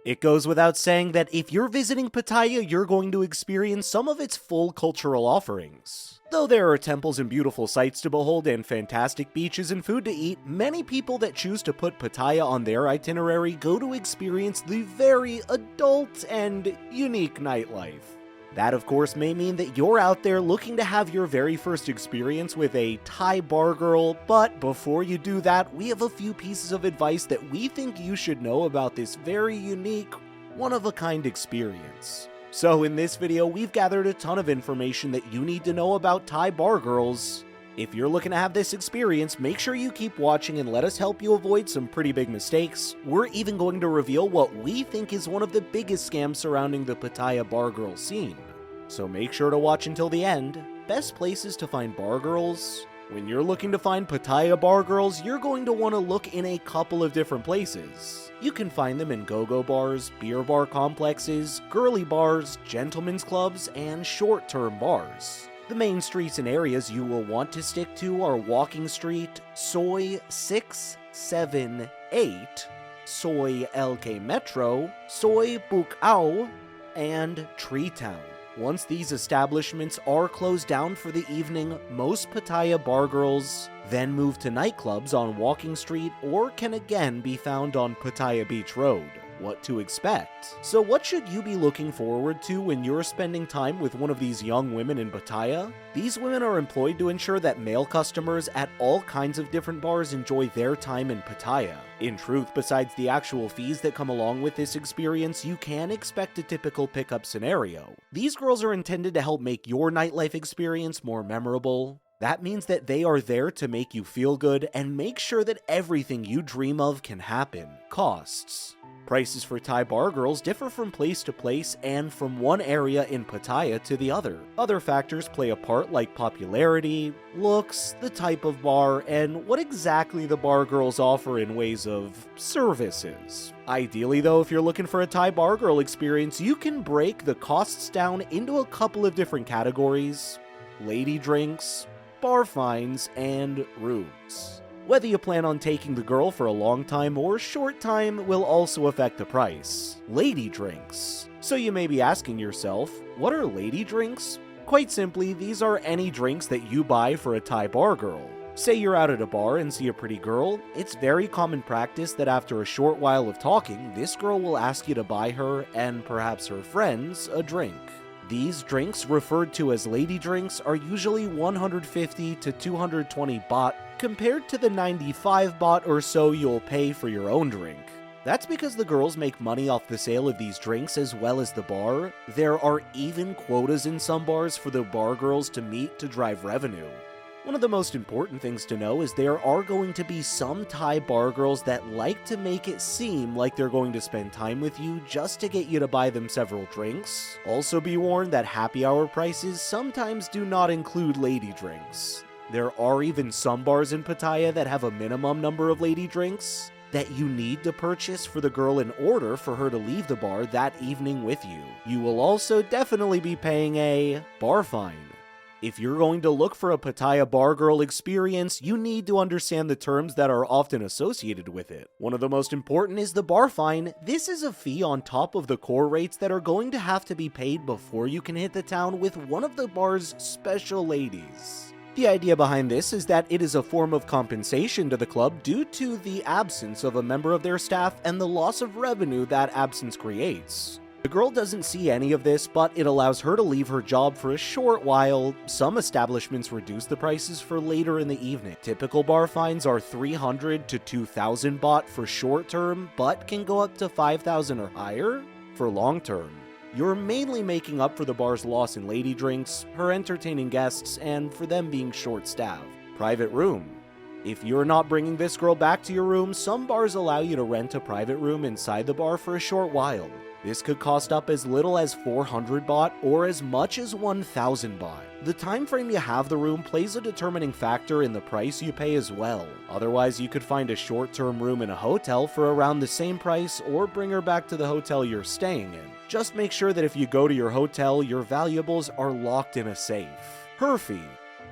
It goes without saying that if you're visiting Pattaya, you're going to experience some of its full cultural offerings. Though there are temples and beautiful sights to behold and fantastic beaches and food to eat, many people that choose to put Pattaya on their itinerary go to experience the very adult and unique nightlife. That, of course, may mean that you're out there looking to have your very first experience with a Thai bar girl, but before you do that, we have a few pieces of advice that we think you should know about this very unique, one-of-a-kind experience. So in this video, we've gathered a ton of information that you need to know about Thai bar girls. If you're looking to have this experience, make sure you keep watching and let us help you avoid some pretty big mistakes. We're even going to reveal what we think is one of the biggest scams surrounding the Pattaya bar girl scene. So make sure to watch until the end. Best places to find bar girls? When you're looking to find Pattaya bar girls, you're going to want to look in a couple of different places. You can find them in go-go bars, beer bar complexes, girly bars, gentlemen's clubs, and short-term bars. The main streets and areas you will want to stick to are Walking Street, Soy 678, Soy LK Metro, Soy Buk Au, and Tree Town. Once these establishments are closed down for the evening, most Pattaya bar girls then move to nightclubs on Walking Street or can again be found on Pattaya Beach Road. What to expect? So what should you be looking forward to when you're spending time with one of these young women in Pattaya? These women are employed to ensure that male customers at all kinds of different bars enjoy their time in Pattaya. In truth, besides the actual fees that come along with this experience, you can expect a typical pickup scenario. These girls are intended to help make your nightlife experience more memorable. That means that they are there to make you feel good and make sure that everything you dream of can happen. Costs. Prices for Thai bar girls differ from place to place and from one area in Pattaya to the other. Other factors play a part like popularity, looks, the type of bar, and what exactly the bar girls offer in ways of services. Ideally though, if you're looking for a Thai bar girl experience, you can break the costs down into a couple of different categories: lady drinks, bar fines, and rooms. Whether you plan on taking the girl for a long time or short time will also affect the price. Lady drinks. So you may be asking yourself, what are lady drinks? Quite simply, these are any drinks that you buy for a Thai bar girl. Say you're out at a bar and see a pretty girl, it's very common practice that after a short while of talking, this girl will ask you to buy her, and perhaps her friends, a drink. These drinks, referred to as lady drinks, are usually 150 to 220 baht, compared to the 95 baht or so you'll pay for your own drink. That's because the girls make money off the sale of these drinks as well as the bar. There are even quotas in some bars for the bar girls to meet to drive revenue. One of the most important things to know is there are going to be some Thai bar girls that like to make it seem like they're going to spend time with you just to get you to buy them several drinks. Also be warned that happy hour prices sometimes do not include lady drinks. There are even some bars in Pattaya that have a minimum number of lady drinks that you need to purchase for the girl in order for her to leave the bar that evening with you. You will also definitely be paying a bar fine. If you're going to look for a Pattaya bar girl experience, you need to understand the terms that are often associated with it. One of the most important is the bar fine. This is a fee on top of the core rates that are going to have to be paid before you can hit the town with one of the bar's special ladies. The idea behind this is that it is a form of compensation to the club due to the absence of a member of their staff and the loss of revenue that absence creates. The girl doesn't see any of this, but it allows her to leave her job for a short while. Some establishments reduce the prices for later in the evening. Typical bar fines are 300 to 2,000 baht for short term, but can go up to 5,000 or higher for long term. You're mainly making up for the bar's loss in lady drinks, her entertaining guests, and for them being short-staffed. Private room. If you're not bringing this girl back to your room, some bars allow you to rent a private room inside the bar for a short while. This could cost up as little as 400 baht or as much as 1,000 baht. The time frame you have the room plays a determining factor in the price you pay as well. Otherwise, you could find a short-term room in a hotel for around the same price or bring her back to the hotel you're staying in. Just make sure that if you go to your hotel, your valuables are locked in a safe. Her fee.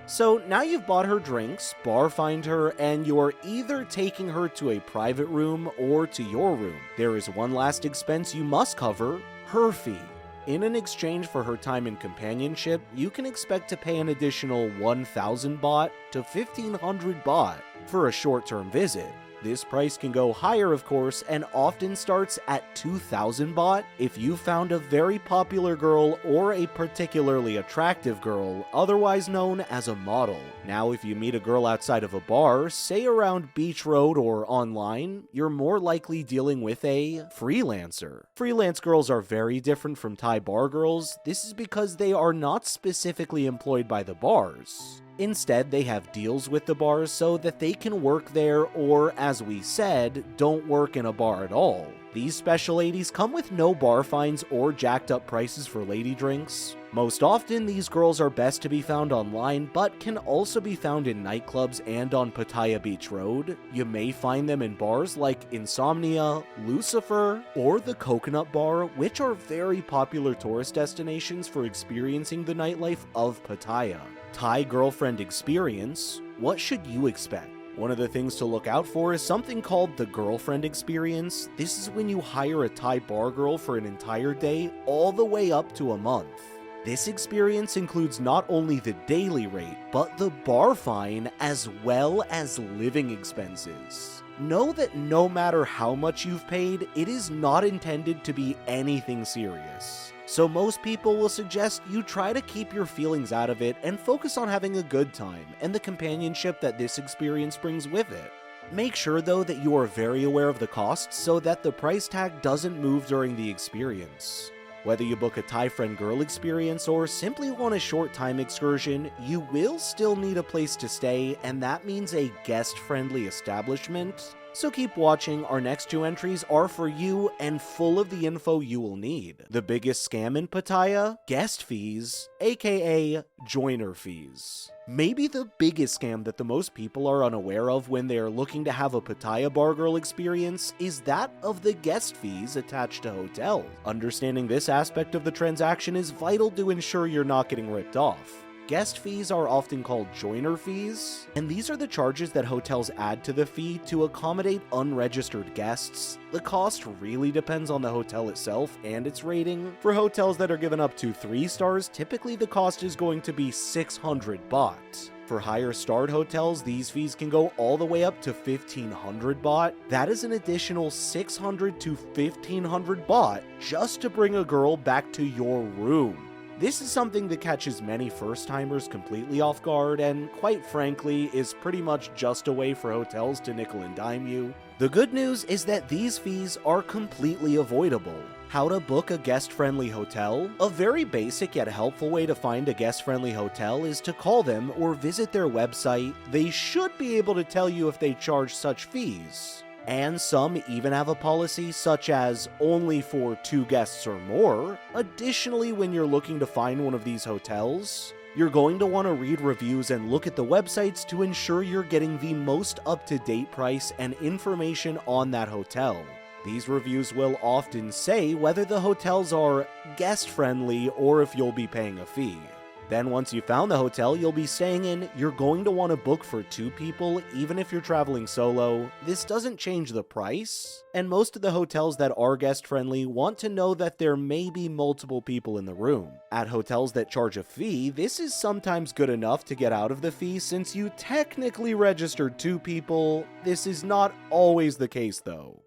So now you've bought her drinks, bar-fined her, and you're either taking her to a private room or to your room. There is one last expense you must cover: her fee. In an exchange for her time and companionship, you can expect to pay an additional 1,000 baht to 1,500 baht for a short-term visit. This price can go higher, of course, and often starts at 2,000 baht if you found a very popular girl or a particularly attractive girl, otherwise known as a model. Now, if you meet a girl outside of a bar, say around Beach Road or online, you're more likely dealing with a freelancer. Freelance girls are very different from Thai bar girls. This is because they are not specifically employed by the bars. Instead, they have deals with the bars so that they can work there or, as we said, don't work in a bar at all. These special ladies come with no bar fines or jacked up prices for lady drinks. Most often, these girls are best to be found online, but can also be found in nightclubs and on Pattaya Beach Road. You may find them in bars like Insomnia, Lucifer, or the Coconut Bar, which are very popular tourist destinations for experiencing the nightlife of Pattaya. Thai girlfriend experience: what should you expect? One of the things to look out for is something called the girlfriend experience. This is when you hire a Thai bar girl for an entire day all the way up to a month. This experience includes not only the daily rate, but the bar fine as well as living expenses. Know that no matter how much you've paid, it is not intended to be anything serious. So most people will suggest you try to keep your feelings out of it and focus on having a good time and the companionship that this experience brings with it. Make sure though that you are very aware of the costs so that the price tag doesn't move during the experience. Whether you book a Thai friend girl experience or simply want a short time excursion, you will still need a place to stay, and that means a guest-friendly establishment. So keep watching. Our next two entries are for you and full of the info you will need. The biggest scam in Pattaya: guest fees, aka joiner fees. Maybe the biggest scam that the most people are unaware of when they are looking to have a Pattaya Bar Girl experience is that of the guest fees attached to hotels. Understanding this aspect of the transaction is vital to ensure you're not getting ripped off. Guest fees are often called joiner fees, and these are the charges that hotels add to the fee to accommodate unregistered guests. The cost really depends on the hotel itself and its rating. For hotels that are given up to 3 stars, typically the cost is going to be 600 baht. For higher starred hotels, these fees can go all the way up to 1,500 baht. That is an additional 600 to 1,500 baht just to bring a girl back to your room. This is something that catches many first-timers completely off guard and, quite frankly, is pretty much just a way for hotels to nickel and dime you. The good news is that these fees are completely avoidable. How to book a guest-friendly hotel? A very basic yet helpful way to find a guest-friendly hotel is to call them or visit their website. They should be able to tell you if they charge such fees. And some even have a policy such as only for 2 guests or more. Additionally, when you're looking to find one of these hotels, you're going to want to read reviews and look at the websites to ensure you're getting the most up-to-date price and information on that hotel. These reviews will often say whether the hotels are guest-friendly or if you'll be paying a fee. Then once you found the hotel you'll be staying in, you're going to want to book for 2 people even if you're traveling solo. This doesn't change the price, and most of the hotels that are guest friendly want to know that there may be multiple people in the room. At hotels that charge a fee, this is sometimes good enough to get out of the fee since you technically registered 2 people. This is not always the case though.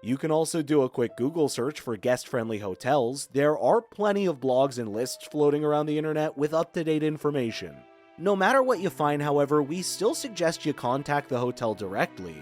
You can also do a quick Google search for guest-friendly hotels. There are plenty of blogs and lists floating around the internet with up-to-date information. No matter what you find, however, we still suggest you contact the hotel directly.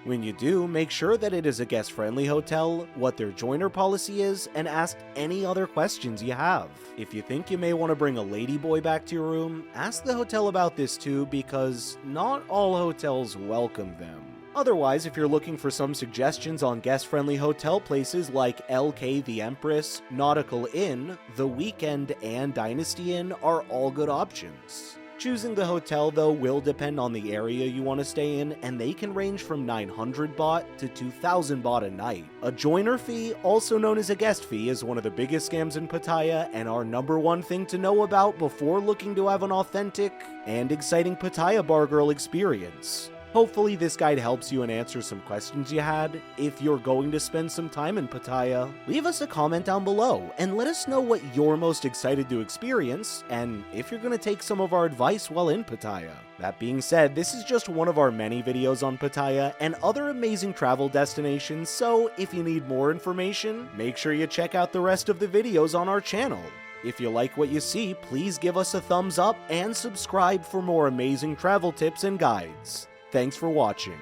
When you do, make sure that it is a guest-friendly hotel, what their joiner policy is, and ask any other questions you have. If you think you may want to bring a ladyboy back to your room, ask the hotel about this too, because not all hotels welcome them. Otherwise, if you're looking for some suggestions on guest-friendly hotel places like LK the Empress, Nautical Inn, The Weekend, and Dynasty Inn are all good options. Choosing the hotel, though, will depend on the area you want to stay in, and they can range from 900 baht to 2,000 baht a night. A joiner fee, also known as a guest fee, is one of the biggest scams in Pattaya and our #1 thing to know about before looking to have an authentic and exciting Pattaya Bar Girl experience. Hopefully this guide helps you and answers some questions you had. If you're going to spend some time in Pattaya, leave us a comment down below and let us know what you're most excited to experience and if you're going to take some of our advice while in Pattaya. That being said, this is just one of our many videos on Pattaya and other amazing travel destinations, so if you need more information, make sure you check out the rest of the videos on our channel. If you like what you see, please give us a thumbs up and subscribe for more amazing travel tips and guides. Thanks for watching.